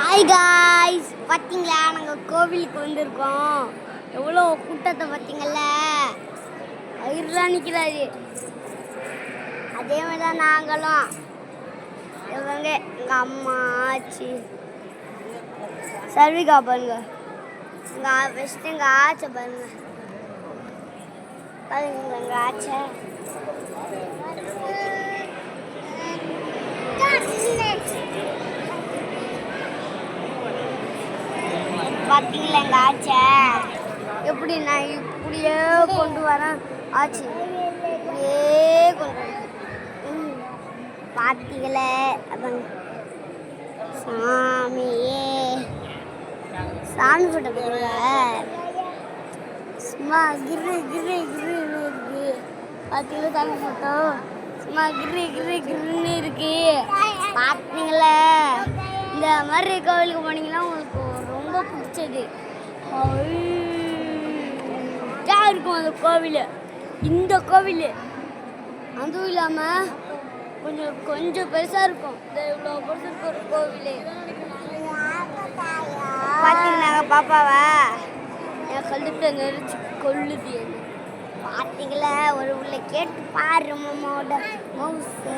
Hi guys, பார்த்தீங்களா நாங்கள் கோவிலுக்கு வந்திருக்கோம். எவ்வளோ கூட்டத்தை பார்த்தீங்கல்ல, ஐயர்லாம் நிற்கிறாரு. அதே மாதிரி தான் நாங்களும். இவங்க எங்கள் அம்மா ஆச்சு சர்விகா பாருங்க, எங்கள் ஃபஸ்ட்டு எங்கள் ஆச்சை பாருங்க, பாருங்க எங்கள் ஆச்சை. பார்த்தீங்களா எங்கள் ஆச்சை எப்படி நான் இப்படியே கொண்டு வரேன். ஆச்சு இப்படியே கொண்டு வரேன். பார்த்தீங்களே அதான் சாமியே, சாமி போட்ட போடுங்க. சும்மா கிரு கிரு கிருன்னு இருக்கு. பார்த்தீங்களா சாமி போட்டோ சும்மா கிரு கிரு கிருன்னு இருக்கு. பார்த்தீங்களா இந்த மாதிரி கோவிலுக்கு போனீங்கன்னா உங்களுக்கு ரொம்ப பிடிச்சது இருக்கும் அந்த கோவில். இந்த கோவில் அதுவும் இல்லாமல் கொஞ்சம் பெருசாக இருக்கும். இந்த இவ்வளோ பெருசு இருக்க ஒரு கோவில். பார்த்தீங்கன்னா பாப்பாவா என் கழுத்தை நெரிச்சு கொள்ளுது. என்ன பார்த்தீங்களா, ஒரு உள்ள கேட்டு பாரு மாமாவோட மவுசு.